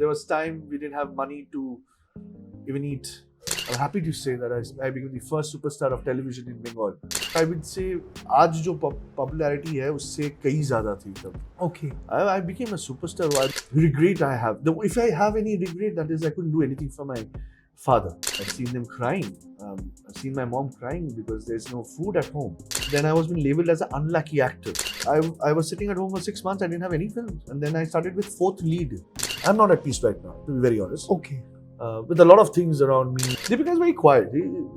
there was time we didn't have money to even eat. I'm happy to say that I became the first superstar of television in Bengal. I would say आज जो popularity है उससे कई ज़्यादा थी तब. Okay. I became a superstar. Regret I have. If I have any regret, that is I couldn't do anything for my father. I've seen them crying. I've seen my mom crying because there's no food at home. Then I was being labeled as an unlucky actor. I was sitting at home for 6 months. I didn't have any films. And then I started with 4th lead. I'm not at peace right now, to be very honest. Okay. With a lot of things around me. Deepika is very quiet.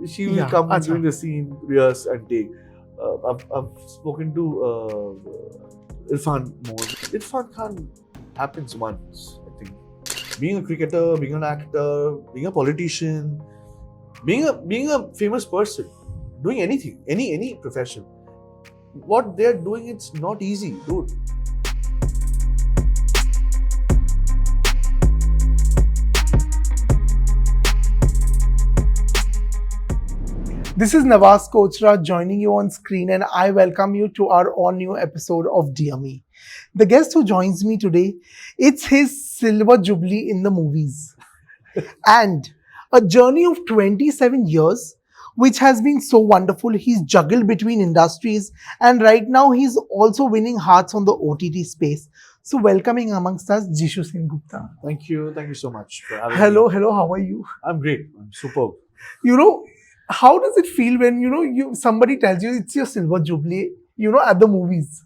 She will come during the scene, rehearse and take. I've spoken to Irrfan more. Irrfan Khan happens once, I think. Being a cricketer, being an actor, being a politician, being a famous person, doing anything, any profession. What they're doing, it's not easy, dude. This is Nawaz Kochra joining you on screen, and I welcome you to our all-new episode of Dear Me. The guest who joins me today, it's his silver jubilee in the movies. And a journey of 27 years, which has been so wonderful. He's juggled between industries, and right now he's also winning hearts on the OTT space. So welcoming amongst us, Jisshu Sengupta. Thank you so much for having me. Hello, how are you? I'm great. I'm superb. How does it feel when somebody tells you it's your silver jubilee, at the movies?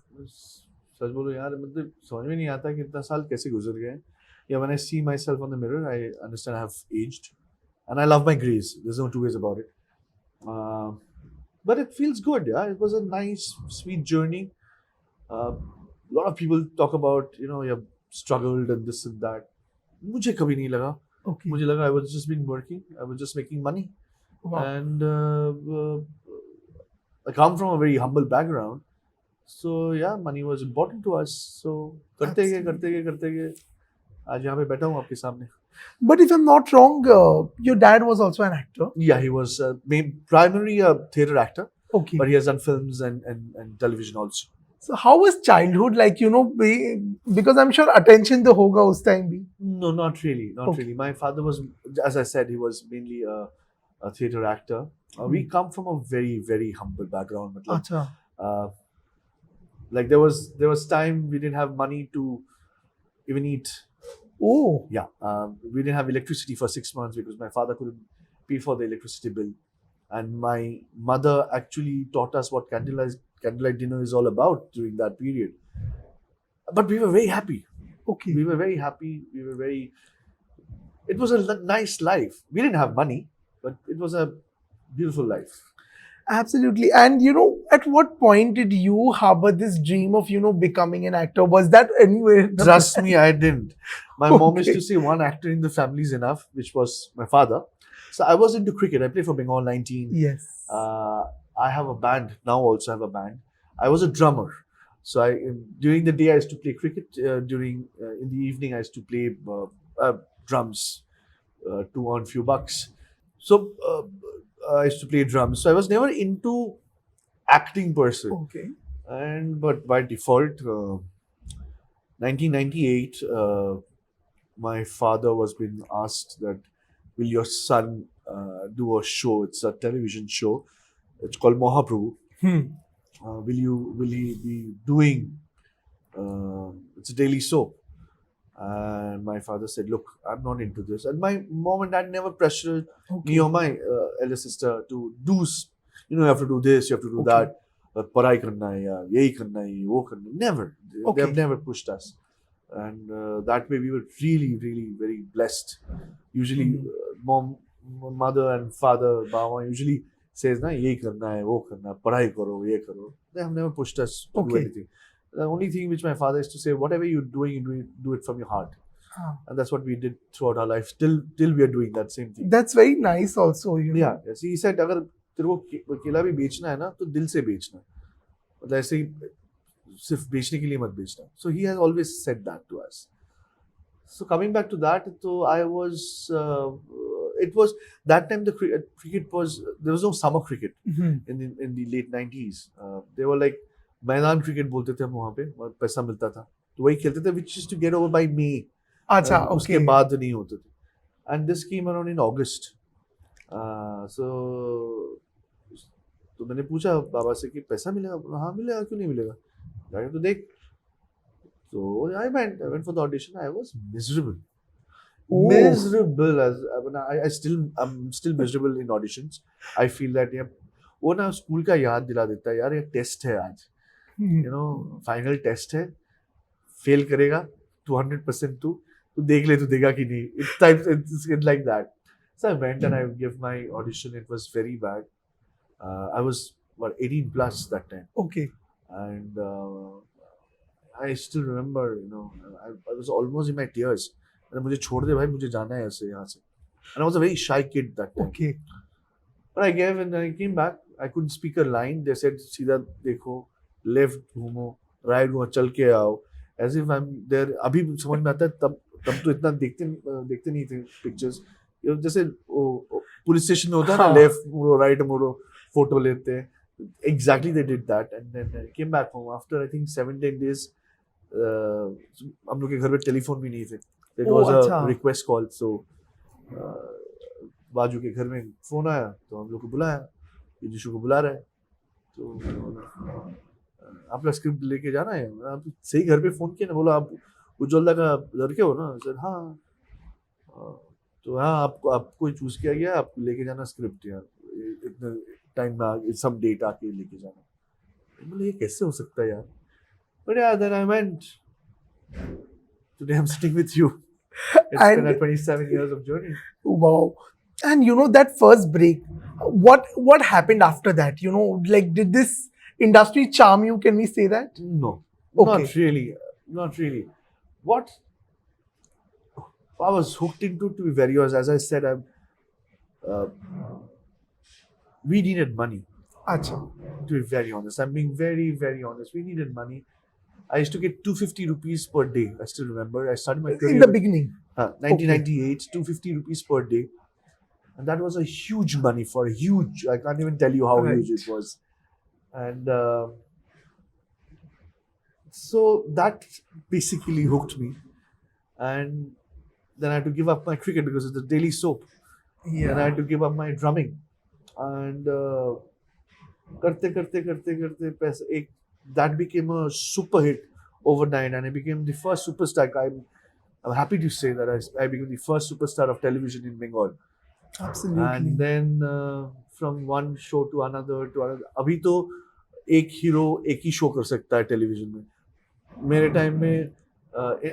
सच बोलो यार, मतलब समझ में नहीं आता कि इतना साल कैसे गुजर गए. Yeah, when I see myself on the mirror, I understand I have aged, and I love my grays. There's no two ways about it. But it feels good. Yeah, it was a nice, sweet journey. A lot of people talk about you have struggled and this and that. मुझे कभी नहीं लगा. Okay. मुझे लगा I was just been working. I was just making money. Wow. And I come from a very humble background, so yeah, money was important to us. So करते गए आज यहाँ पे बैठा हूँ आपके सामने. But if I'm not wrong, your dad was also an actor. Yeah, he was primarily a theatre actor. Okay. But he has done films and television also. So how was childhood like? Because I'm sure attention to hoga us time bhi. No, not really, not really. My father was, as I said, he was mainly a theatre actor. We come from a very, very humble background. Like there was time we didn't have money to even eat. Oh. Yeah. We didn't have electricity for 6 months because my father couldn't pay for the electricity bill. And my mother actually taught us what candlelight dinner is all about during that period. But we were very happy. Okay. We were very happy. It was a nice life. We didn't have money, but it was a beautiful life. Absolutely. And at what point did you harbor this dream of becoming an actor? Was that anywhere? Trust me, I didn't. My mom used to say one actor in the family is enough, which was my father. So I was into cricket. I played for Bengal 19. Yes. I have a band now. Also have a band. I was a drummer. So during the day I used to play cricket. In the evening I used to play drums to earn few bucks. So I used to play drums. So I was never into acting person. Okay. But by default, 1998, my father was being asked that, will your son do a show? It's a television show. It's called Mahaprabhu. Will he be doing? It's a daily soap. And my father said, look, I'm not into this. And my mom and dad never pressured me or my elder sister to do, you have to do this, you have to do that. Parai karna hai, ya yehi karna hai, wo karna. Never. They have never pushed us. And that way we were really, really very blessed. Usually mother and father, Baba usually says, na, yehi karna hai, wo karna, parai karo, ye karo. They have never pushed us to do anything. The only thing which my father used to say, whatever you're doing, you do it from your heart. And that's what we did throughout our life. Till we are doing that same thing. That's very nice also. Yeah. Yes. He said, अगर तेरे को केला भी बेचना है ना, तो दिल से बेचना. मतलब ऐसे ही सिर्फ बेचने के लिए मत बेचना. So he has always said that to us. So coming back to that, so I was. It was that time the cricket was, there was no summer cricket in the late 90s. They were like मैदान cricket बोलते थे हम वहाँ पे और पैसा मिलता था तो वही खेलते थे which used to get over by May अच्छा, उसके okay. बाद नहीं होते थे. And this came around in August. So तो मैंने पूछा बाबा से कि पैसा मिलेगा. हाँ मिलेगा, क्यों नहीं मिलेगा, जाके तो देख. So I went for the audition. I was miserable. Oh. Miserable as I'm still miserable in auditions. I feel that यार वो ना स्कूल का याद दिला देता है यार, ये टेस्ट है आज, you know, फाइनल टेस्ट है, फेल करेगा 200% तू देख ले, तू देगा कि नहीं. It's like that. So I went and I gave my audition. It was very bad. I was 18 plus that time. Okay. And I still remember, I was almost in my tears. And मुझे छोड़ दे भाई, मुझे जाना है ऐसे यहाँ से. And I was a very shy kid that time. Okay. But I gave and I came back. I couldn't speak a line. They said सीधा देखो, left घूमो, right घूमो, चल के आओ. As if I'm there. अभी समझ में आता है, तब तो इतना देखते नहीं थे pictures. जैसे पुलिस स्टेशन में होता है ना, लेफ्ट मुड़ो राइट मुड़ो, फोटो लेते हैं. Exactly they did that. And then I came back home after I think 7-10 days. हम लोग के घर में टेलीफोन भी नहीं थे. It was a request call. So बाजू के घर में फोन आया तो हम लोग को बुलाया, ये जिशु को बुला रहा है, तो आपका स्क्रिप्ट लेके जाना है. आप सही घर पे फोन किया ना, बोला आप उज्ज्वला का लड़के हो ना. सर हाँ. तो हाँ, आपको चूज किया गया, आपको लेके जाना स्क्रिप्ट यार, इतने टाइम में सम डेट आके लेके जाना. बोले ये कैसे हो सकता है यार. बट यार then I went. Today I am sitting with you. It's been a 27 years of journey. Wow. And that first break, what happened after that? Like, did this industry charm you? Can we say that? No, Okay. Not really. What I was hooked into, to be very honest, as I said, we needed money. Acha. To be very honest, I'm being very, very honest. We needed money. I used to get 250 rupees per day. I still remember. I started my career in the beginning. 1998, 250 rupees per day. And that was a huge money for a huge, I can't even tell you how huge it was. And so that basically hooked me. And then I had to give up my cricket because it's the daily soap. Yeah. And I had to give up my drumming. And करते पैसा एक, that became a super hit overnight, and I became the first superstar. I'm happy to say that I became the first superstar of television in Bengal. Absolutely. And then from one show to another. अभी तो एक hero एक ही show कर सकता है television में. मेरे time में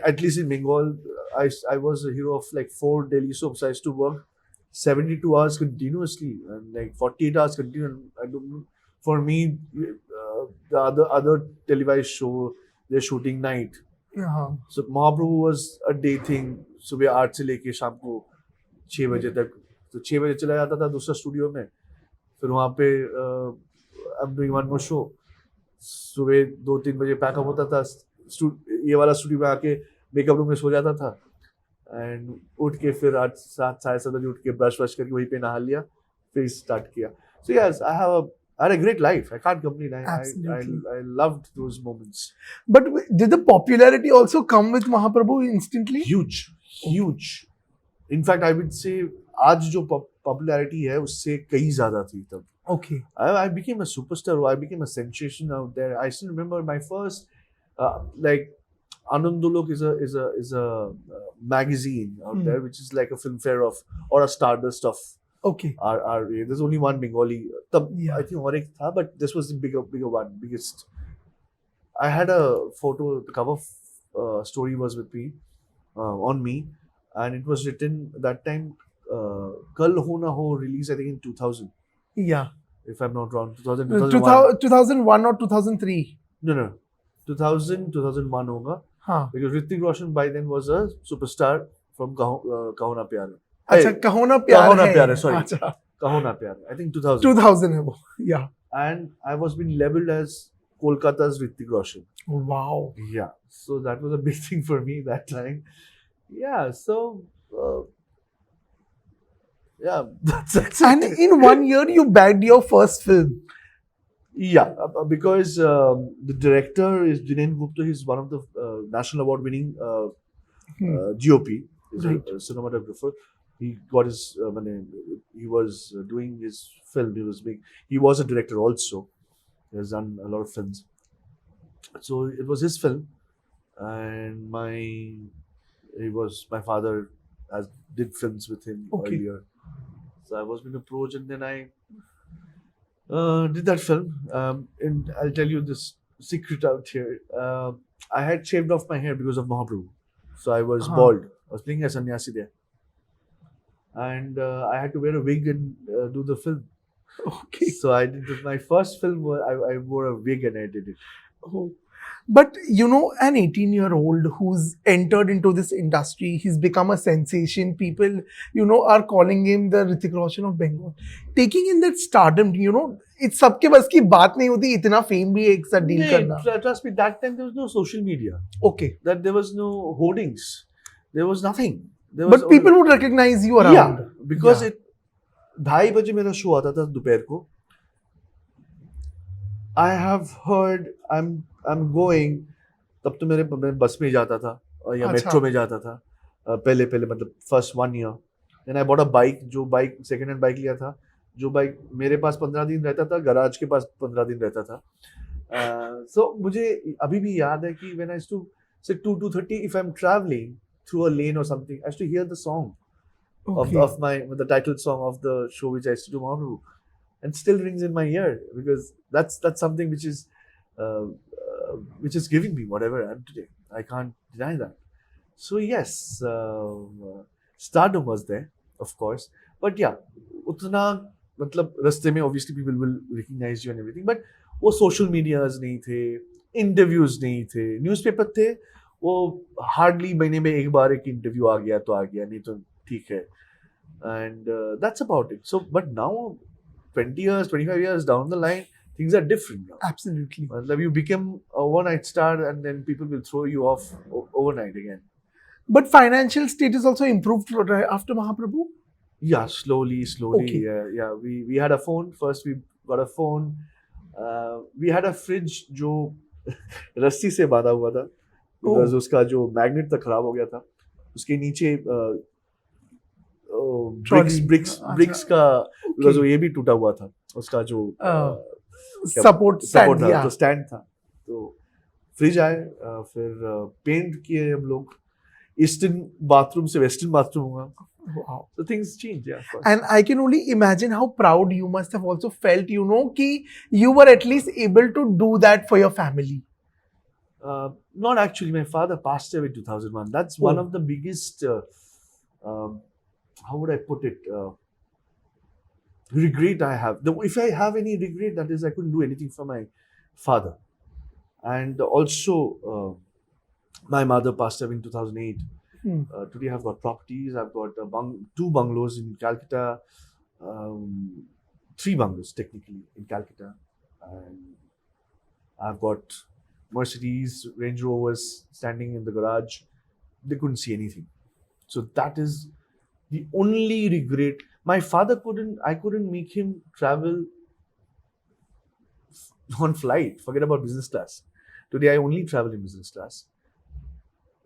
at least in Bengal, I was a hero of like 4 daily soaps. I used to work 72 hours continuously and like 48 hours continuously. For me, the other televised show, they're shooting night. Yeah. So Mahaprabhu was a day thing. सुबह 8 से लेके शाम को 6 बजे तक. तो 6 बजे चला जाता था दूसरा स्टूडियो में. फिर वहाँ पे I'm doing one more show. सुबह 2-3 बजे पैकअप होता था. ये वाला स्टूडियो में आके मेकअप रूम में सो जाता था. एंड उठ के फिर 7-7 बजे उठ के ब्रश करके वहीं पे नहा लिया, फिर स्टार्ट किया. So yes, I had a great life. I can't complain. I loved those moments. But did the popularity also come with Mahaprabhu instantly? Huge. In fact, I would say आज जो popularity है उससे कहीं ज़्यादा थी तब. Okay. I became a superstar. I became a sensation out there. I still remember my first like Anandulok is a magazine out there, which is like a filmfare or a Stardust of. Okay. There's only one Bengali. Yeah. I think और एक था, but this was the bigger one, biggest. I had a photo. The cover story was with me, on me, and it was written that time. Kal Ho Na Ho released I think in 2000. Yeah. If I'm not wrong, 2001 or 2003. No. 2001 होगा. हाँ. Because Hrithik Roshan by then was a superstar from Kaho Na Pyar. अच्छा, कहो ना प्यार है. Sorry. अच्छा. Kaho Na Pyar. I think 2000. 2000 है वो. Yeah. And I was being labeled as Kolkata's Hrithik Roshan. Wow. Yeah. So that was a big thing for me that time. Yeah. So. Yeah. That's And in 1 year, you bagged your first film. Yeah, because the director is Dinesh Gupta. He's one of the national award winning GOP, is Right. a cinematographer. He got his, he was doing his film. He was a director also. He has done a lot of films. So it was his film, and my father has did films with him Okay. earlier. So I was being approached, and then I did that film. And I'll tell you this secret out here. I had shaved off my hair because of Mahaprabhu. So I was Uh-huh. bald. I was playing a sannyasi there. And I had to wear a wig and do the film. Okay. So I did my first film. I wore a wig and I did it. Oh. But an 18-year-old who's entered into this industry, he's become a sensation. People, are calling him the Hrithik Roshan of Bengal. Taking in that stardom, it's सबके बस की बात नहीं होती इतना fame भी एक साथ deal Nee, करना. trust me, that time there was no social media. Okay. That there was no hoardings. There was nothing. There was But people would recognize you around. Yeah, because Yeah. it 2:30 बजे मेरा show आता था दोपहर को. I have heard I'm going. तब तो मैं बस में जाता था या अच्छा. मेट्रो में जाता था. पहले मतलब first 1 year. Then I bought a bike. जो बाइक सेकेंड हैंड बाइक लिया था. जो बाइक मेरे पास 15 दिन रहता था, गराज के पास 15 दिन रहता था. So मुझे अभी भी याद है कि when I used to say 2:30 if I'm traveling through a lane or something, I used to hear the song Okay. of the title song of the show which I used to do Mahaprabhu, and still rings in my ear because that's something which is giving me whatever I am today. I can't deny that. So yes, stardom was there, of course, but yeah, उतना मतलब रास्ते में obviously people will recognize you and everything, but वो social medias नहीं थे, interviews नहीं थे, newspaper थे, वो hardly महीने में एक बार एक interview आ गया तो आ गया, नहीं तो ठीक है, and that's about it. So but now 20 years 25 years down the line, things are different now. Absolutely. मतलब you become a overnight star and then people will throw you off overnight again. But financial status also improved after Mahaprabhu. Yeah, slowly. Okay. Yeah. We had a phone. First we got a phone. We had a fridge जो रस्सी से बांधा हुआ था because Oh. उसका जो magnet था खराब हो गया था. उसके नीचे Trolley. ब्रिक्स का because वो ये भी टूटा हुआ था. उसका जो Support stand, था, yeah. तो स्टैंड था. तो फ्रिज आए, फिर पेंट किए हम लोग. ईस्टर्न बाथरूम से वेस्टर्न बाथरूम हुआ. Wow. So things change, yeah. Of course. And I can only imagine how proud you must have also felt, कि you were at least able to do that for your family. Not actually. My father passed away in 2001. That's one of the biggest, how would I put it, regret I have. If I have any regret, that is I couldn't do anything for my father. And also, my mother passed away in 2008. Today I've got properties. I've got 2 bungalows in Calcutta, 3 bungalows technically in Calcutta, and I've got Mercedes, Range Rovers standing in the garage. They couldn't see anything. So that is the only regret. My father I couldn't make him travel on flight. Forget about business class. Today I only travel in business class.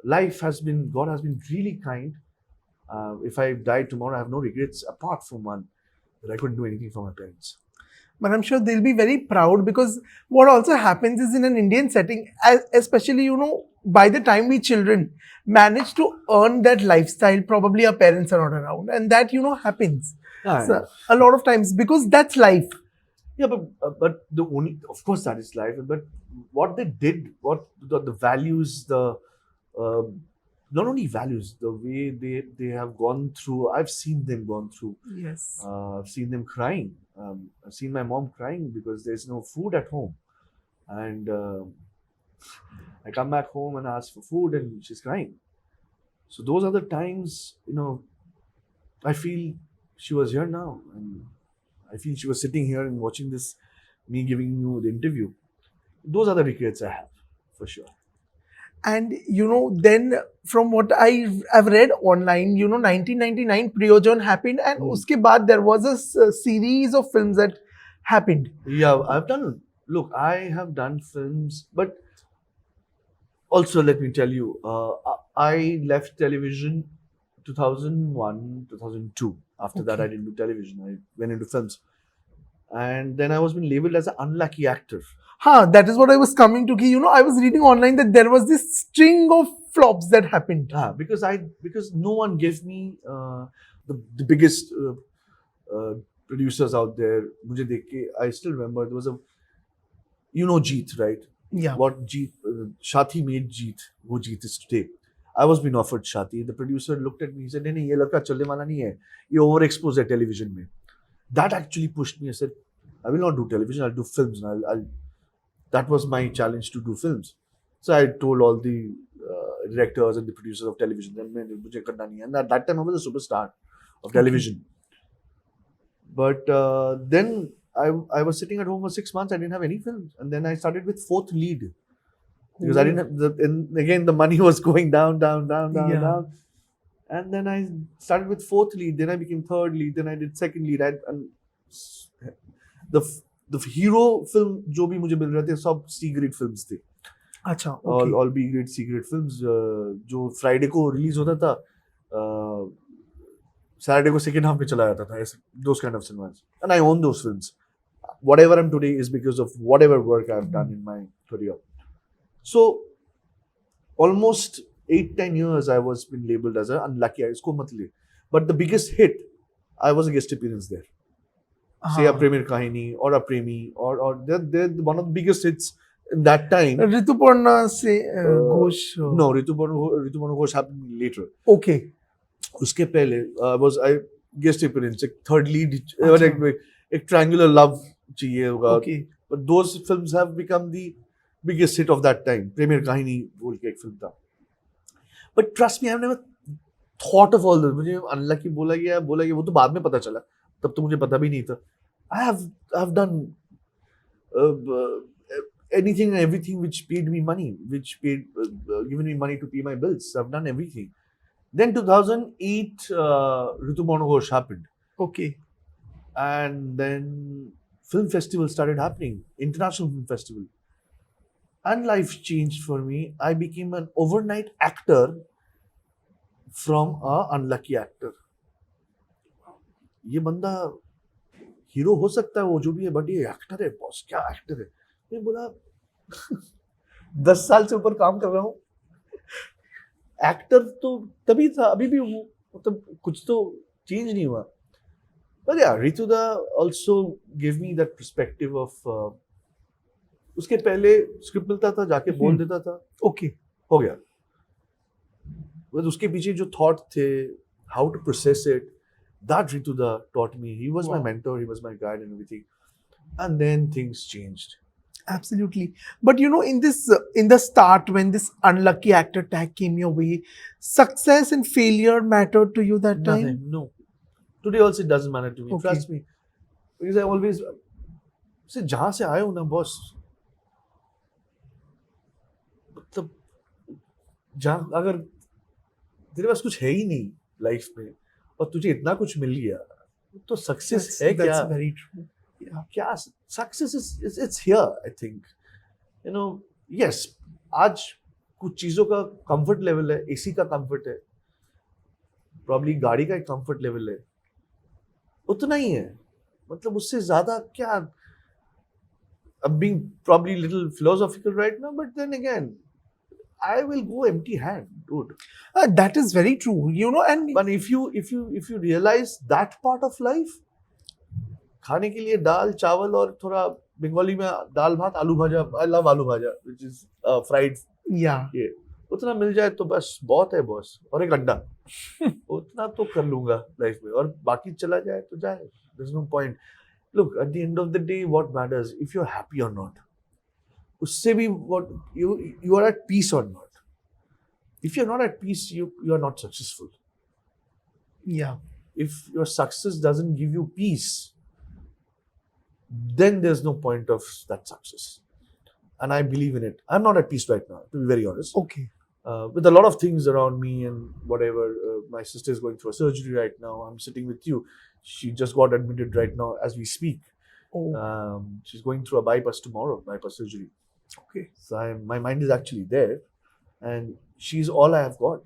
God has been really kind. If I die tomorrow, I have no regrets apart from one, that I couldn't do anything for my parents. But I'm sure they'll be very proud, because what also happens is in an Indian setting, especially, by the time we children manage to earn that lifestyle, probably our parents are not around. And that, happens so, a lot of times, because that's life. Yeah, but of course that is life. But what they did, what the values, not only values, the way they have gone through. I've seen them gone through. Yes. I've seen them crying. I've seen my mom crying because there's no food at home, and I come back home and ask for food, and she's crying. So those are the times, I feel she was here now, and I feel she was sitting here and watching this, me giving you the interview. Those are the regrets I have, for sure. And then from what I've read online, 1999 Priyojan happened, and uske baad there was a series of films that happened. Yeah, I have done films, but also let me tell you, I left television 2001, 2002. After that, Okay. I didn't do television. I went into films. And then I was being labeled as an unlucky actor. That is what I was coming to. I was reading online that there was this string of flops that happened. Because no one gave me the biggest producers out there. मुझे देख के, I still remember there was a, Jeet, right? Yeah. What Jeet, Shati made Jeet, wo Jeet is today. I was being offered Shati. The producer looked at me, he said, नहीं नहीं ये लड़का चलने वाला नहीं है, ये overexposed है television में. That actually pushed me. I said, I will not do television, I'll do films. And I'll that was my challenge, to do films. So I told all the directors and the producers of television that मुझे करना नहीं है. And at that time I was a superstar of television. But then I was sitting at home for 6 months. I didn't have any films, and then I started with fourth lead because I didn't have and again the money was going down, Yeah. down. And then I started with fourth lead. Then I became third lead. Then I did second lead. And the hero film जो भी मुझे मिल रहे थे सब C grade films थे. अच्छा. Okay. All B grade, C grade films. जो Friday को release होता था, Saturday को second half में चला जाता था. Those kind of cinemas. And I own those films. Whatever I'm today is because of whatever work I've done in my career. So almost 8-10 years I was been labeled as an unlucky. इसको मत ले. But the biggest hit, I was a guest appearance there. Say a Premier Kahini or a Premi or they're one of the biggest hits in that time. Rituparna se Ghosh. No, Rituparna Ghosh happened later. Okay. उसके पहले I guest appearance, एक third lead, एक triangular love चाहिए होगा. Okay. But those films have become the biggest hit of that time. Premier Kahini बोल के एक film था. But trust me, I've never thought of all this. मुझे unlucky बोला गया वो तो बाद में पता चला. तब तो मुझे पता भी नहीं था. I've done anything and everything which paid me money, which paid given me money to pay my bills. I've done everything. Then 2008, Rituparna Ghosh happened. Okay. And then film festival started happening, international film festival. And life changed for me. I became an overnight actor from an unlucky actor. ये बंदा hero हो सकता है, वो जो भी है, but ये एक्टर है. बॉस क्या एक्टर है. मैं बोला 10 साल से ऊपर काम कर रहा हूँ. एक्टर तो तभी था, अभी भी हूँ. मतलब कुछ तो चेंज नहीं हुआ. But yeah, Rituda also gave me that perspective of उसके पहले स्क्रिप्ट मिलता था, जाके बोल देता था. Okay. हो गया. But उसके पीछे जो थॉट थे, how to process it, that Rituda taught me. He was my mentor, he was my guide and everything. And then things changed. Absolutely. But in the start, when this unlucky actor tag came your way, success and failure mattered to you that time? Nothing, no. Today also it doesn't matter to me. Okay. Trust me. Because I always say, जहाँ से आए हो ना boss, मतलब जहाँ अगर तेरे पास कुछ है ही नहीं लाइफ में और तुझे इतना कुछ मिल गया, तो सक्सेस है क्या? That's very true. Yeah. क्या success is it's here. I think yes, आज कुछ चीजों का कंफर्ट लेवल है, एसी का कंफर्ट है, प्रॉब्ली गाड़ी का एक कंफर्ट लेवल है, उतना ही है. मतलब उससे ज्यादा क्या. I'm being probably a little philosophical right now, but then again, I will go empty-handed, dude. That is very true. And But if you realize that part of life, खाने के लिए दाल चावल और थोड़ा बंगाली में दाल भात आलू भाजा. I love आलू भाजा, which is fried. yeah, ये उतना मिल जाए तो बस बहुत है बॉस. और एक अंडा उतना तो कर लूंगा लाइफ में, और बाकी चला जाए तो जाए. There's no point. Look, at the end of the day, what matters if you're happy or not. उससे भी what you are at peace or not. If you're not at peace, you are not successful. yeah, If your success doesn't give you peace, then there's no point of that success. And I believe in it. I'm not at peace right now, to be very honest. okay, With a lot of things around me and whatever. My sister is going through a surgery right now. I'm sitting with you. She just got admitted right now as we speak. oh, She's going through a bypass tomorrow, bypass surgery. okay, So my mind is actually there. and she's all I have got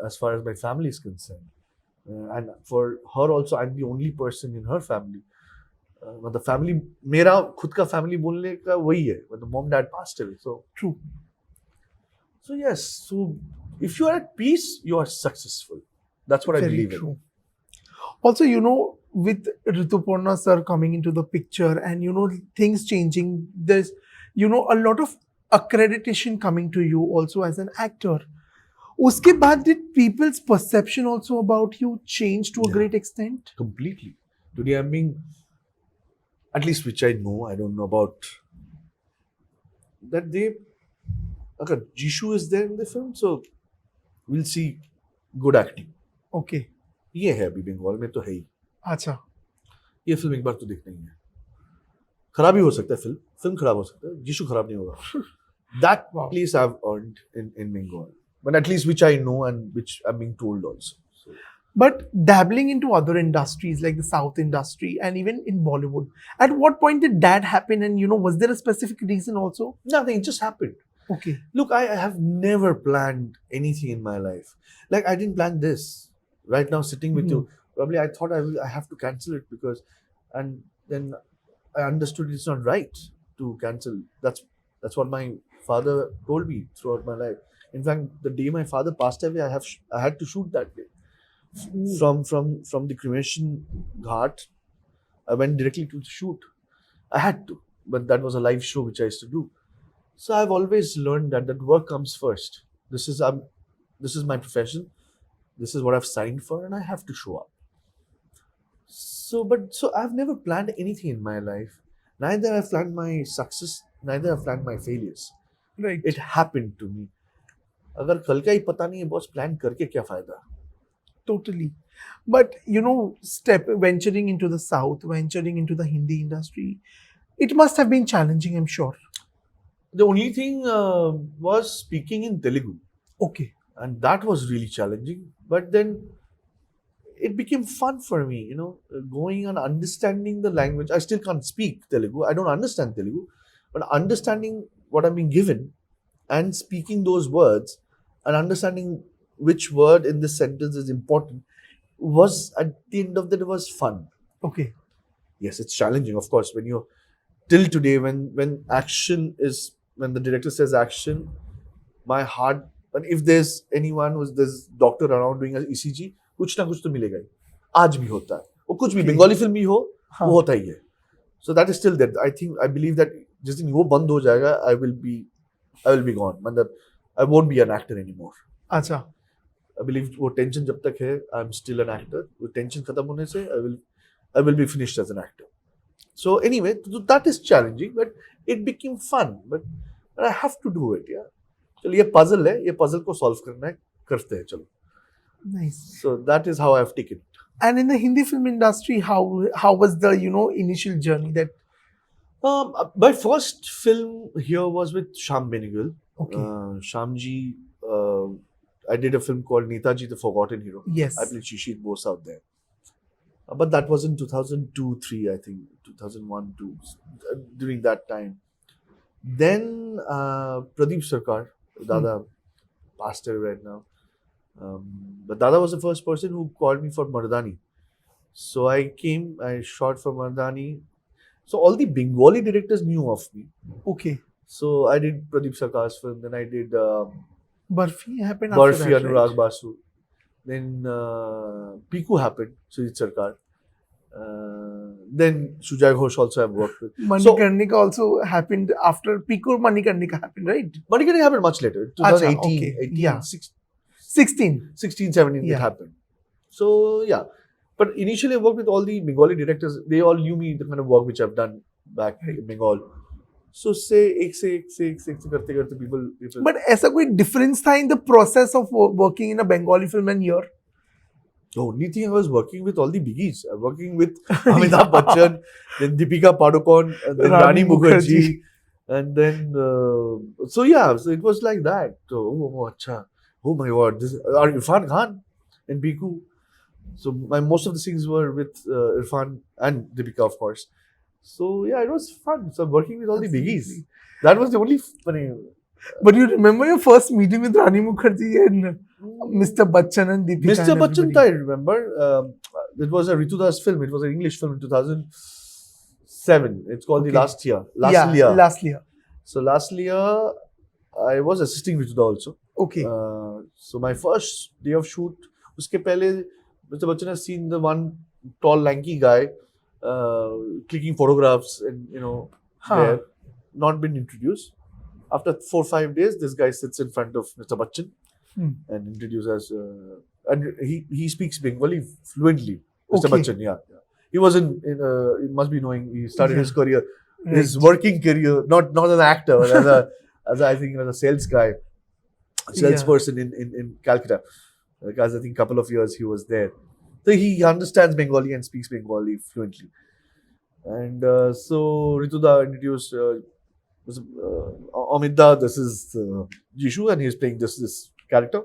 as far as my family is concerned. And for her also, I'm the only person in her family. मतलब family मेरा खुद का family बोलने का वही है. मतलब mom dad passed away, so True. so yes. So if you are at peace, you are successful. That's what I Very believe true. Also, with Rituparna sir coming into the picture and, things changing, there's, a lot of accreditation coming to you also as an actor. Uske baad, did people's perception also about you change to a Yeah. great extent? Completely. Today I'm being, at least which I know, I don't know about that they. Okay, Jishu is there in the film, so we'll see good acting. Okay. ये है अभी बंगाल में तो है ही. अच्छा. ये film एक बार तो देखना ही है. खराब ही हो सकता है फिल्म खराब हो सकता है, जिशु खराब नहीं होगा. That Wow. place I've earned in Bengal, but at least which I know and which I'm being told also. So, But dabbling into other industries like the South industry and even in Bollywood, at what point did that happen? And, was there a specific reason also? nothing, it just happened. Okay. Look, I have never planned anything in my life. Like I didn't plan this. Right now, sitting with you, probably I thought I have to cancel it because, and then I understood it's not right to cancel. That's what my father told me throughout my life. In fact, the day my father passed away, I had to shoot that day. From the cremation ghat, I went directly to the shoot. I had to, but that was a live show which I used to do. So I've always learned that work comes first. This is my profession. This is what I've signed for, and I have to show up. So I've never planned anything in my life. Neither I've planned my success, neither I've planned my failures. Right. It happened to me. अगर कल का ही पता नहीं है boss plan करके क्या फायदा. Totally. But, venturing into the South, venturing into the Hindi industry, it must have been challenging, I'm sure. The only thing was speaking in Telugu. Okay. And that was really challenging. But then it became fun for me, going and understanding the language. I still can't speak Telugu. I don't understand Telugu. But understanding what I'm being given and speaking those words and understanding which word in this sentence is important was, at the end of the day, was fun. Okay. Yes, it's challenging, of course, when you're till today, when action is, when the director says action, my heart, but if there's there's doctor around doing an ECG, कुछ ना कुछ तो मिलेगा ही. आज भी होता है. वो कुछ भी बंगाली फिल्म भी हो, वो होता ही है. So that is still there. I believe that जिस दिन वो बंद हो जाएगा, I will be gone. मतलब I won't be an actor anymore. अच्छा. I believe वो tension जब तक है, I'm still an actor. वो tension खत्म होने से, I will be finished as an actor. So anyway, that is challenging, but it became fun. But I have to do it, yeah. चलो ये puzzle है, ये puzzle को solve करना है, करते हैं चलो. Nice. So that is how I've taken it. And in the Hindi film industry, how was the initial journey that? My first film here was with Sham Benegal. Okay. Shamji, I did a film called Netaji the Forgotten Hero. Yes. I played Shishir Bose out there. But that was in 2002-3, I think, 2001-2, during that time. Then Pradeep Sarkar, Dada, passed away right now. But Dada was the first person who called me for Mardani. So I came, I shot for Mardani. So all the Bengali directors knew of me. Okay. So I did Pradeep Sarkar's film, then I did Barfi happened after Barfi, that, Anurag right? Basu. Then Piku happened, Sujit Sarkar. Then Sujay Ghosh also I've worked with. Manikarnika also happened after Pikur Manikarnika happened, right? Manikarnika happened much later, 2018, okay. 18, Yeah. 16, 17 Yeah. it happened. So yeah, but initially I worked with all the Bengali directors. They all knew me, the kind of work which I've done back in Bengal. So say एक से करते people. But ऐसा कोई difference था in the process of working in a Bengali film and here? The only thing I was working with all the biggies. I'm working with Amitabh Bachchan, then Deepika Padukone, and then Rani Mukherjee, and then so it was like that. So, oh my God, this Irrfan Khan and Biku. So most of the scenes were with Irrfan and Deepika, of course. So yeah, it was fun. So I'm working with all the biggies. That was the only funny. But you remember your first meeting with Rani Mukherjee and Mr. Bachchan and Deepika Mr. and Bachchan, everybody? I remember. It was a Ritudas film. It was an English film in 2007. It's called The Okay. Last Year. Last year. So last year, I was assisting Rituda also. Okay. So my first day of shoot, uske pehle, Mr. Bachchan has seen the one tall, lanky guy clicking photographs and, there, not been introduced. After 4 or 5 days, this guy sits in front of Mr. Bachchan and introduces, and he speaks Bengali fluently. Mr. Okay. Bachchan, yeah. He was he must be knowing, he started his career, his Right. working career, not as an actor, but as I think as a sales guy, salesperson in Calcutta. Because I think a couple of years he was there. So he understands Bengali and speaks Bengali fluently. And so Rituda introduced Amitabh, this is Jishu, and he's playing this character.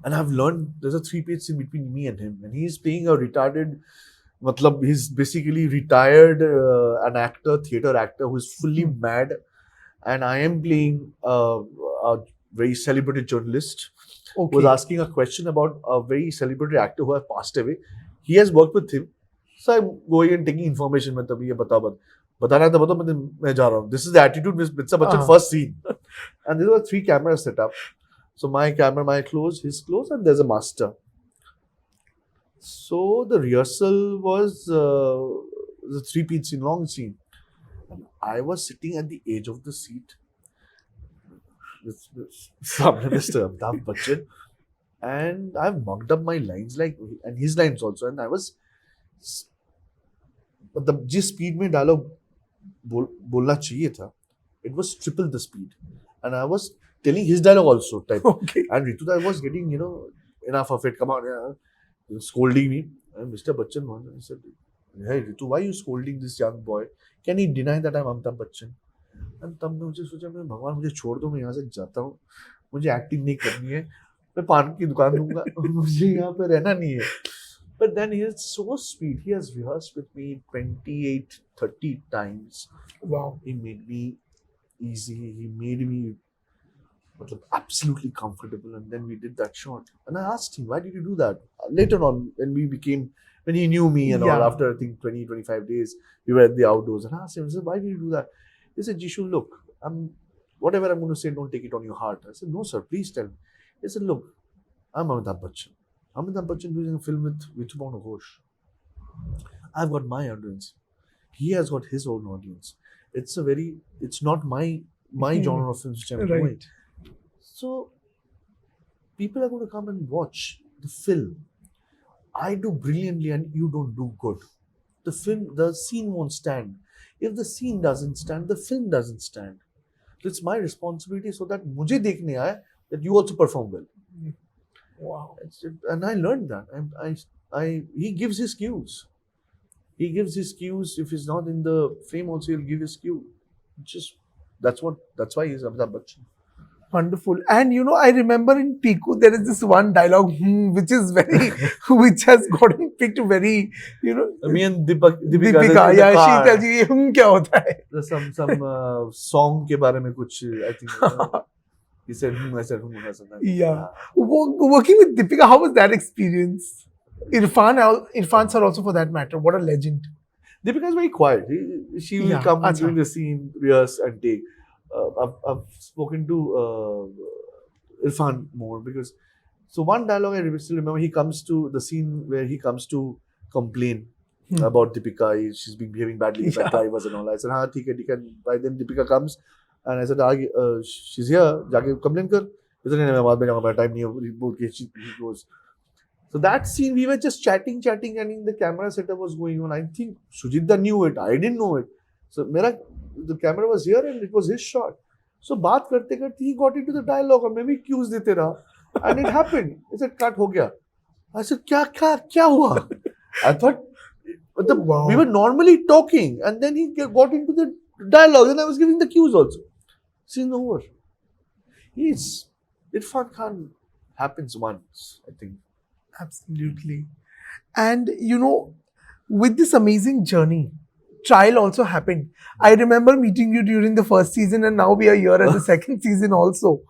And I've learned there's a 3-page scene between me and him, and he's playing a retarded. Matlab, he's basically retired an actor, theatre actor who's fully mad, and I am playing a very celebrated journalist who was asking a question about a very celebrated actor who has passed away. He has worked with him, so I'm going and taking information. मतलब ये बताना था बताओ मैं जा रहा हूँ. This is the attitude with Mr. Bachchan first scene, and there were 3 cameras set up. So my camera, my close, his close, and there's a master. So the rehearsal was the 3-page scene, long scene. And I was sitting at the edge of the seat with Mr. Amitabh Bachchan, and I've mugged up my lines and his lines also, and I was मतलब जिस speed में dialogue बोलना चाहिए था, it was triple the speed, and I was telling his dialogue also type. Okay. And Rituda was getting enough of it. Come on, scolding me. And Mr. Bachchan he said, "Hey Ritu, why are you scolding this young boy? Can he deny that I'm Amitabh Bachchan?" And तब मैं मुझे सोचा मैं भगवान मुझे छोड़ दो, मैं यहाँ से जाता हूँ, मुझे एक्टिंग नहीं करनी है, मैं पान की दुकान दूंगा, मुझे यहाँ पे रहना नहीं है. But then he is so sweet. He has rehearsed with me 28, 30 times. Wow. He made me easy. He made me absolutely comfortable. And then we did that shot. And I asked him, why did you do that? Later on, when he knew me and all, after I think 20, 25 days, we were at the outdoors. And I asked him, I said, why did you do that? He said, Jishu, look, whatever I'm going to say, don't take it on your heart. I said, no, sir, please tell me. He said, look, I'm Amitabh Bachchan. Amitabh Bachchan doing a film with Irrfan Khan. I've got my audience. He has got his own audience. It's not my genre of films which I'm doing. So people are going to come and watch the film. I do brilliantly and you don't do good. The scene won't stand. If the scene doesn't stand, the film doesn't stand. So it's my responsibility so that mujhe dekhne aaye that you also perform well. Wow. And I learned that. He gives his cues. He gives his cues. If he's not in the frame also, he'll give his cue. That's why he's Amitabh Bachchan. Wonderful. And I remember in Piku there is this one dialogue which is which has gotten picked very, Me and Deepika, Deepika, she tells you, क्या होता है? There's some song के बारे में कुछ, I think he said, I said, Yeah. Working with Deepika, how was that experience? Irrfan sir also for that matter, what a legend. Deepika is very quiet. She will come during the scene, rehearse and take. I've spoken to Irrfan more because one dialogue I still remember, he comes to the scene where he comes to complain about Deepika. She's been behaving badly with the drivers and all. I said, हाँ ठीक है. By then Deepika comes and I said, she's here. जाके complain कर. He said, नहीं मैं बाद में जाऊँगा, time नहीं है. He goes. So that scene we were just chatting and the camera setup was going on. I think Sujitda knew it. I didn't know it. So the camera was here and it was his shot. So बात करते he got into the dialogue and maybe cues देते रहा. And it happened. He said, cut हो गया. I said, क्या हुआ? I thought we were normally talking and then he got into the dialogue and I was giving the cues also. Scene over. Irrfan Khan happens once, I think. Absolutely. And with this amazing journey, trial also happened. I remember meeting you during the first season, and now we are here at the second season also.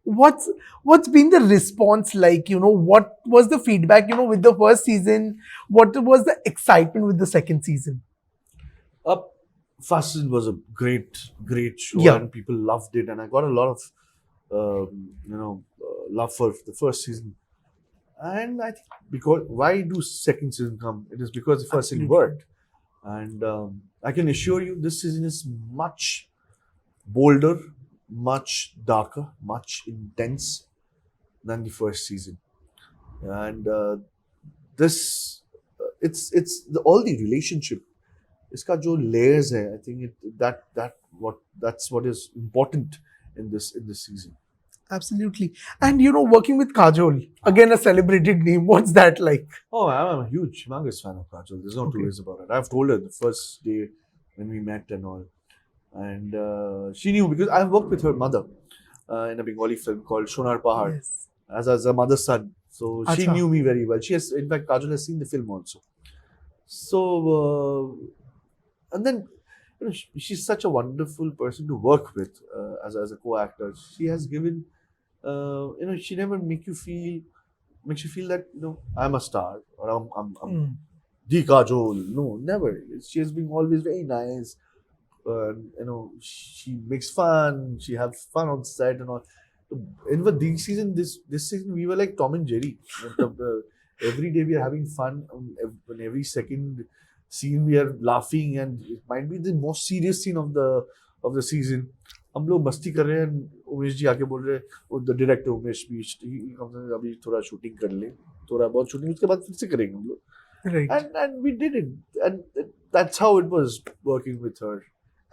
What's been the response like? What was the feedback? With the first season, what was the excitement with the second season? Up First season was a great show, Yeah. and people loved it, and I got a lot of love for the first season. And I think because why do second season come? It is because the first season Absolutely. worked, and I can assure you this season is much bolder, much darker, much intense than the first season, and this it's all the relationship. इसका जो layers है, I think that's what is important in this season. Absolutely. And working with Kajol, again a celebrated name. What's that like? Oh, I'm a huge, humongous fan of Kajol. There's no two Okay. ways about it. I've told her the first day when we met and all, and she knew because I've worked with her mother in a Bengali film called Shonar Pahad Yes. as a mother's son. So she Acha. knew me very well. She has, in fact, Kajol has seen the film also. So and then she's such a wonderful person to work with as a co-actor. She has given she never makes you feel that I'm a star or I'm the Kajol. No, never. She has been always very nice. She makes fun. She has fun on set and all. In the this season, we were like Tom and Jerry. Every day we are having fun. On every second scene we are laughing, and it might be the most serious scene of the season. हम लोग मस्ती कर रहे हैं, उमेश जी आके बोल रहे हैं, द डायरेक्टर उमेश भी अभी थोड़ा शूटिंग कर ले, थोड़ा बहुत शूटिंग उसके बाद फिर से करेंगे हम लोग. Right. And we did it, and that's how it was working with her.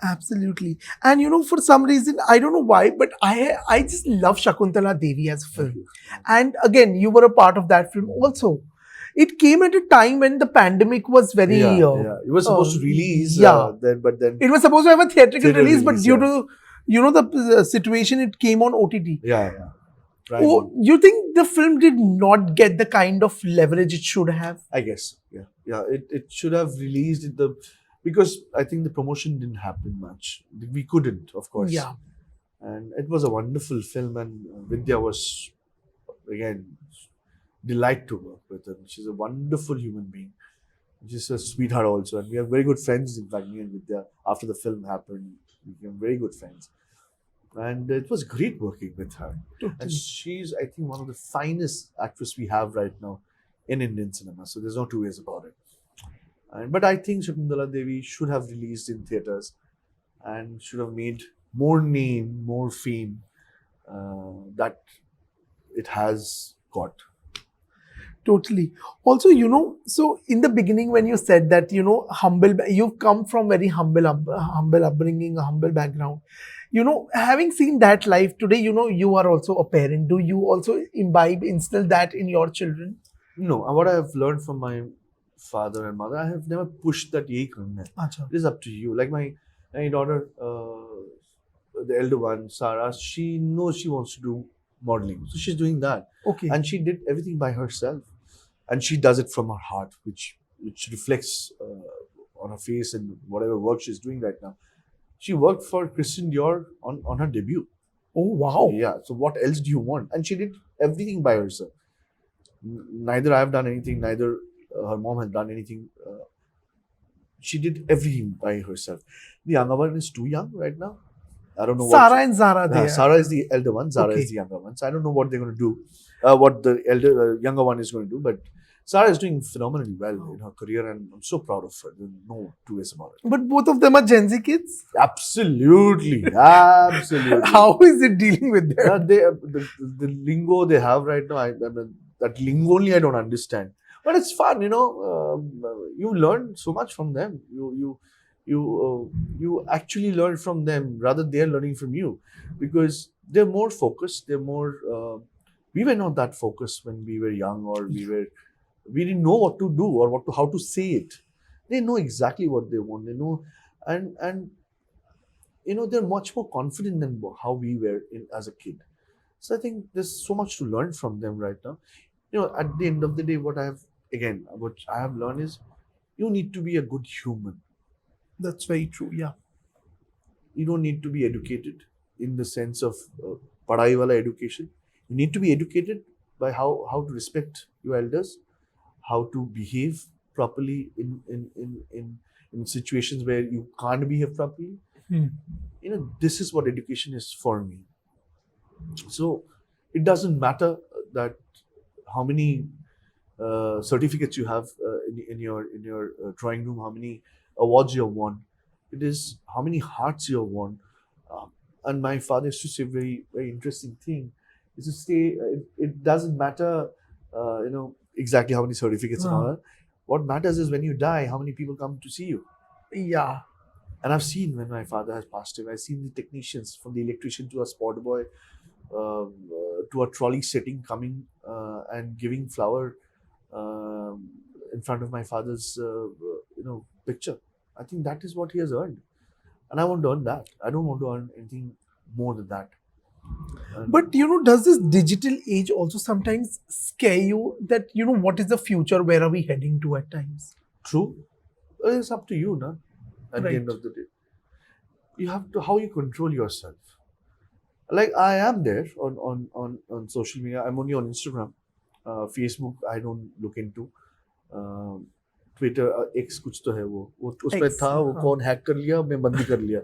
Absolutely. And for some reason, I don't know why, but I just love Shakuntala Devi as a film. And again, you were a part of that film also. It came at a time when the pandemic was very. Yeah. It was supposed to release. But then it was supposed to have a theatrical Theatre release, but release, due to the situation, it came on OTT. yeah. Right. Oh, you think the film did not get the kind of leverage it should have? I guess. Yeah. It should have released it because I think the promotion didn't happen much. We couldn't, of course. Yeah. And it was a wonderful film, and Vidya was again delight to work with her. She's a wonderful human being. She's a sweetheart also, and we are very good friends. In fact, me and Vidya, after the film happened, we became very good friends. And it was great working with her. And Totally. she's, I think, one of the finest actresses we have right now in Indian cinema. So there's no two ways about it. But I think Shakuntala Devi should have released in theaters and should have made more name, more fame that it has got. Totally. Also, so in the beginning when you said that, humble, you've come from very humble upbringing, a humble background. Having seen that life today, you are also a parent. Do you also instill that in your children? No, what I have learned from my father and mother, I have never pushed that yehi karna hai. Acha. It is up to you. Like my daughter, the elder one, Sarah, she knows she wants to do modeling. So she's doing that. Okay. And she did everything by herself. And she does it from her heart, which reflects on her face and whatever work she's doing right now. She worked for Christian Dior on her debut. Oh, wow. Yeah. So what else do you want? And she did everything by herself. Neither I have done anything, neither her mom has done anything. She did everything by herself. The younger one is too young right now. I don't know Sarah and Zara there. Sarah is the elder one. Zara Okay. is the younger one. So I don't know what they're going to do. What the younger one is going to do. But Sarah is doing phenomenally well in her career, and I'm so proud of her. There's no two ways about it. But both of them are Gen Z kids. Absolutely. How is it dealing with them? The lingo they have right now, I mean, that lingo only I don't understand. But it's fun, you learn so much from them. You actually learn from them rather they're learning from you, because they're more focused. They're more. We were not that focused when we were young, or we didn't know what to do or how to say it. They know exactly what they want. They know, and they're much more confident than how we were as a kid. So I think there's so much to learn from them right now. At the end of the day, what I have learned is you need to be a good human. That's very true. Yeah. You don't need to be educated in the sense of padhai wala education. You need to be educated by how to respect your elders, how to behave properly in situations where you can't behave properly. This is what education is for me. So it doesn't matter that how many certificates you have in your drawing room, how many awards you have won. It is how many hearts you have won. And my father used to say very very interesting thing. Is to say it doesn't matter, exactly how many certificates and all that. What matters is when you die, how many people come to see you. Yeah. And I've seen when my father has passed away, I've seen the technicians, from the electrician to a spot boy, to a trolley setting, coming and giving flower in front of my father's picture. I think that is what he has earned, and I want to earn that. I don't want to earn anything more than that. But does this digital age also sometimes scare you that what is the future? Where are we heading to at times? True, it's up to you, na. At the Right. end of the day, you have to how you control yourself. Like I am there on social media. I'm only on Instagram. Facebook I don't look into. Twitter x कुछ तो है वो उसमें X, था वो हाँ. कौन hack कर लिया मैं बंद ही कर लिया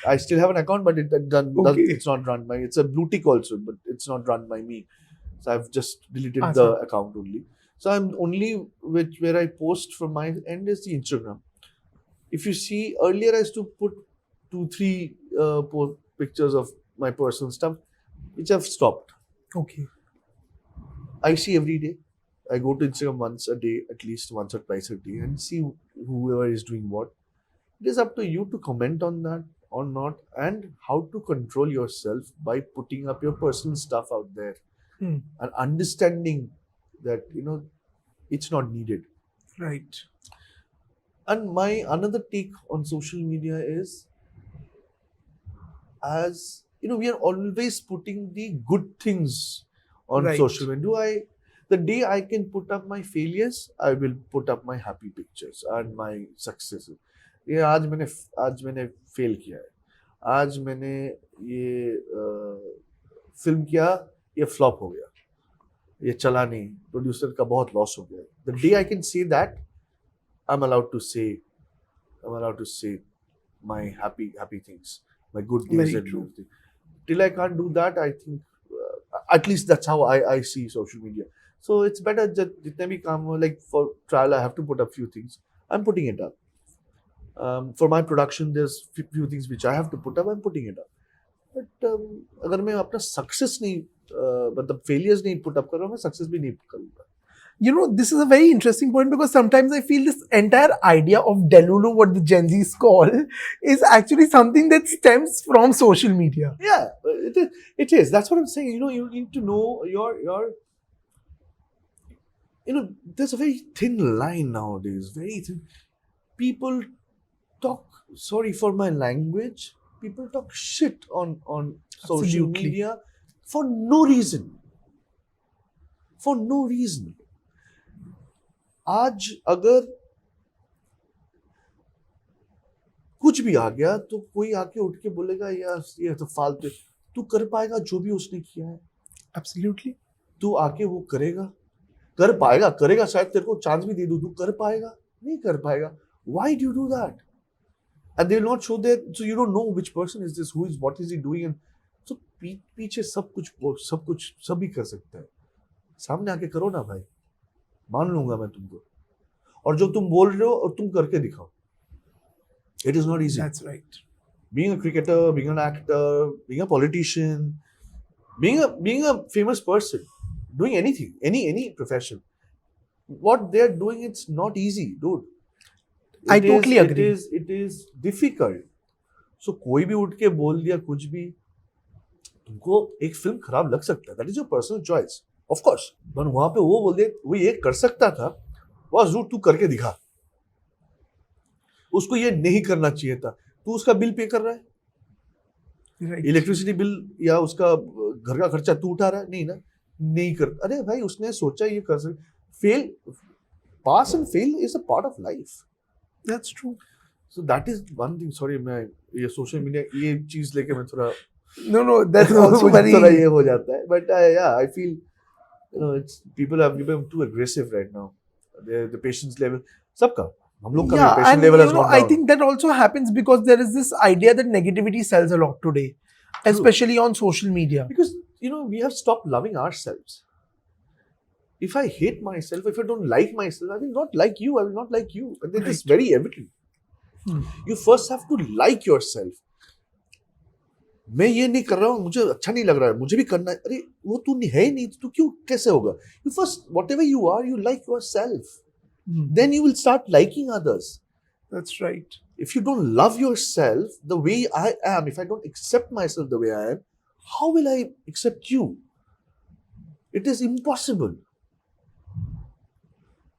I still have an account but Okay. it's not run by it's a blue tick also but it's not run by me, so I've just deleted the Awesome. account only. So I'm only where I post from my end is the Instagram. If you see earlier I used to put 2-3 pictures of my personal stuff which I've stopped. Okay. I see every day. I go to Instagram once a day, at least once or twice a day, and see whoever is doing what. It is up to you to comment on that or not, and how to control yourself by putting up your personal stuff out there and understanding that it's not needed. Right. And my another take on social media is, as we are always putting the good things on Right. social media. The day I can put up my failures, I will put up my happy pictures and my successes. ये आज मैंने fail किया है, आज मैंने ये film किया, ये फ्लॉप हो गया, ये चला नहीं, प्रोड्यूसर का बहुत लॉस हो गया. The day I can say that, I'm allowed to say my happy things, my good days Very and true. everything. Till I can't do that, I think at least that's how I see social media. So it's better that jitne bhi kaam ho, like for trial I have to put up few things. I'm putting it up. For my production, there's few things which I have to put up. I'm putting it up. But अगर मैं अपना success नहीं मतलब failures नहीं put up कर रहा हूँ, मैं success भी नहीं करूँगा. This is a very interesting point because sometimes I feel this entire idea of Delulu, what the Gen Zs call, is actually something that stems from social media. Yeah, it is. That's what I'm saying. You need to know your. There's a very thin line nowadays. Very thin. People talk. Sorry for my language. People talk shit on social Absolutely. media for no reason. For no reason. आज अगर कुछ भी आ गया तो कोई आके उठ के बोलेगा यार ये तो फालतू. तू कर पाएगा जो भी उसने किया है. Absolutely. तू आके वो करेगा शायद तेरे को चांस भी दे दूं. तू कर पाएगा नहीं कर पाएगा. Why do you do that? And they will not show that, so you don't know which person is this, what is he doing, and so पीछे सब कुछ सभी कर सकता है. सामने आके करो ना भाई, मान लूंगा मैं तुमको. और जो तुम बोल रहे हो और तुम करके दिखाओ. It is not easy. That's right. Being a cricketer, being an actor, being a politician, being a famous person, doing anything, any profession, what they're doing, it's not easy, dude. I totally agree. It is difficult. So कोई भी उठ के बोल दिया कुछ भी, तुमको एक फिल्म खराब लग सकता है. That is your personal choice, of course. पर वहां पे वो बोल दे वो ये कर सकता था, वो जरूर तू करके दिखा. उसको ये नहीं करना चाहिए था. तू उसका बिल पे कर रहा है, Right. इलेक्ट्रिसिटी बिल या उसका घर का खर्चा तू उठा रहा है. नहीं ना, नहीं कर. अरे भाई उसने सोचा ये कर सकता. Fail, pass and fail is a part of life. That's true. So that is one thing. Sorry, मैं ये social media ये चीज लेके मैं थोड़ा No, that's also मुझे थोड़ा very. ये हो जाता है. But yeah, I feel it's people have become too aggressive right now. The patience level सबका हम लोग का भी Yeah, patient and level has gone I down. think that also happens because there is this idea that negativity sells a lot today, especially on social media. Because we have stopped loving ourselves. If I hate myself, if I don't like myself, I will not like you. I will not like you. And it is very evident. You first have to like yourself. मैं ये नहीं कर रहा हूँ, मुझे अच्छा नहीं लग रहा है, मुझे भी करना है. अरे वो तू है ही नहीं, तो क्यों कैसे होगा? You first, whatever you are, you like yourself. Then you will start liking others. That's right. If you don't love yourself the way I am, if I don't accept myself the way I am, how will I accept you? It is impossible.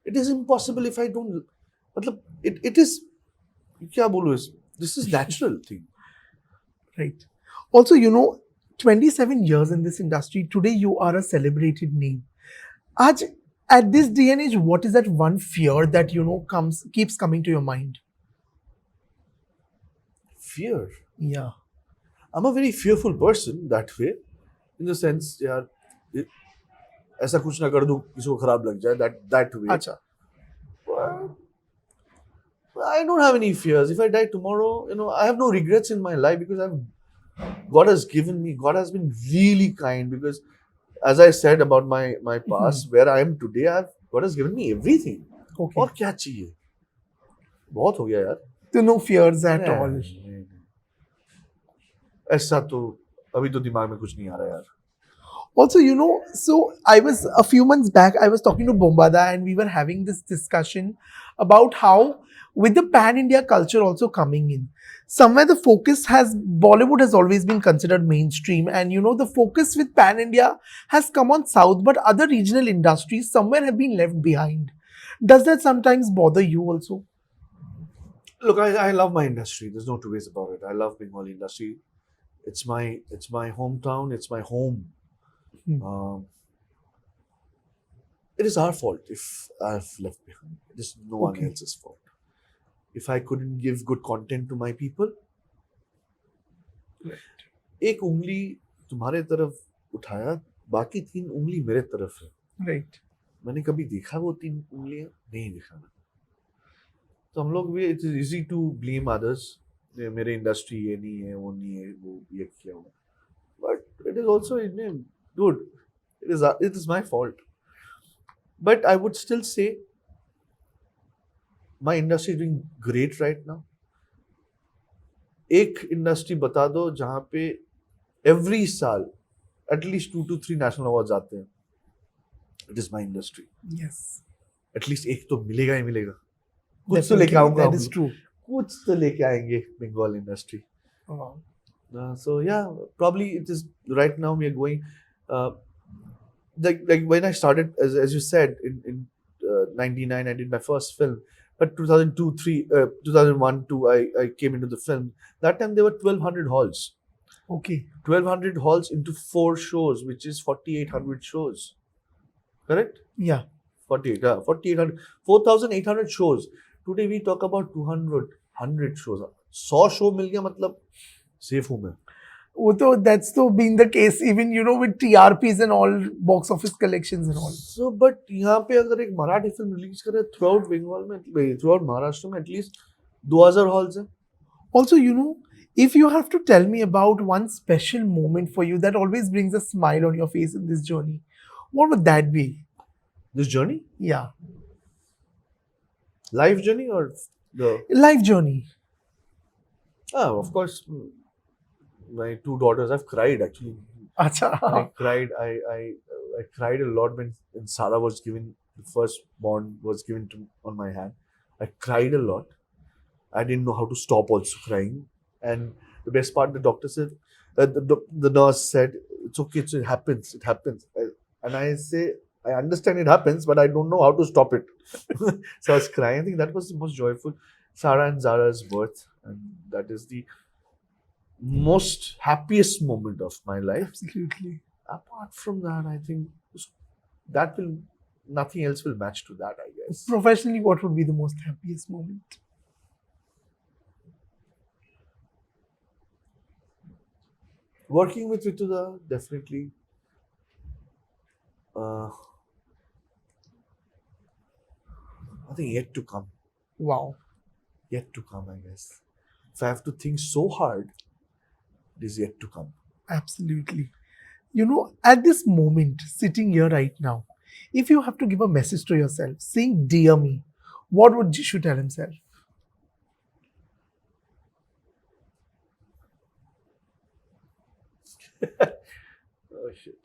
It is impossible if I don't. मतलब it is. क्या बोलूँ? This is natural thing. Right. Also, 27 years in this industry. Today, you are a celebrated name. At this day and age, what is that one fear that keeps coming to your mind? Fear. Yeah. I'm a very fearful person that way, in the sense, यार ऐसा कुछ ना कर दूं किसी को खराब लग जाए, that way. Acha. I don't have any fears. If I die tomorrow, I have no regrets in my life because God has been really kind, because as I said about my past, where I am today, God has given me everything. Okay. और क्या चाहिए? बहुत हो गया यार. So no fears at all. नहीं. ऐसा तो अभी तो दिमाग में कुछ नहीं आ रहा यार. Also, so a few months back, I was talking to Bombada and we were having this discussion about how, with the pan-India culture also coming in, somewhere Bollywood has always been considered mainstream, and the focus with pan-India has come on South, but other regional industries somewhere have been left behind. Does that sometimes bother you also? Look, I love my industry. There's no two ways about it. I love Bengali industry. It's my hometown. It's my home. It is our fault if I've left behind. It is no one else's fault. If I couldn't give good content to my people, एक उंगली तुम्हारे तरफ उठाया, बाकी 3 उंगली मेरे तरफ है. Right. मैंने कभी देखा वो 3 उंगलियां? नहीं देखा. तो हम लोग भी, it is easy to blame others. मेरे इंडस्ट्री ये नहीं है, वो नहीं है, वो ये किया हुआ. But it is also, dude, it is my fault. But I would still say my industry is doing great right now. एक इंडस्ट्री बता दो जहां पे every साल at least 2 to 3 national awards आते हैं. It is my industry. Yes. At least एक तो मिलेगा ही मिलेगा. कुछ तो लेके आऊंगा. That is true. कुछ तो लेके आएंगे Bengal industry. So yeah, probably it is right now we are going. Like when I started, as you said, in 99, I did my first film. But 2001, 2, I came into the film. That time there were 1,200 halls. Okay. 1,200 halls into 4 shows, which is 4,800 shows. Correct? Yeah. 4,800. 4,800 shows. Today we talk about 100 shows. 100 show मिल गया मतलब safe हूँ मैं. That's been the case even with TRPs and all, box office collections and all. So but यहाँ पे अगर एक Marathi film release करे throughout Bengal में, throughout Maharashtra में at least 2,000 halls हैं. Also, if you have to tell me about one special moment for you that always brings a smile on your face in this journey, what would that be? This journey? Yeah. Life journey or the life journey? Of course. My 2 daughters, I've cried actually. Acha. I cried. I cried a lot when Sarah was given, the first born was given on my hand. I cried a lot. I didn't know how to stop also crying. And the best part, the doctor said, the nurse said, it's okay, it happens. And I say, I understand it happens, but I don't know how to stop it. So I was crying. I think that was the most joyful. Sarah and Zara's birth, and that is the most happiest moment of my life. Absolutely. Apart from that, I think nothing else will match to that, I guess. Professionally, what would be the most happiest moment? Working with Rituda, definitely. Uh, I think yet to come. Wow, Yet to come, I guess. If I have to think so hard, it is yet to come. absolutely. At this moment, sitting here right now, if you have to give a message to yourself saying, Dear me, what would Jishu tell himself? Oh shit.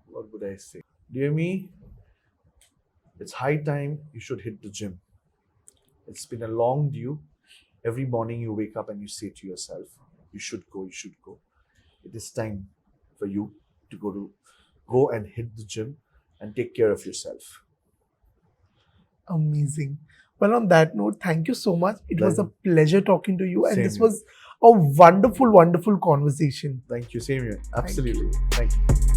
What would I say? Dear me, it's high time you should hit the gym. It's been a long due. Every morning you wake up and you say to yourself, you should go, you should go. It is time for you to go and hit the gym and take care of yourself. Amazing. Well, on that note, thank you so much. It was a Pleasure. pleasure talking to you, and Same this here. was a wonderful, wonderful conversation. Thank you. Same here. you. Absolutely. Thank you.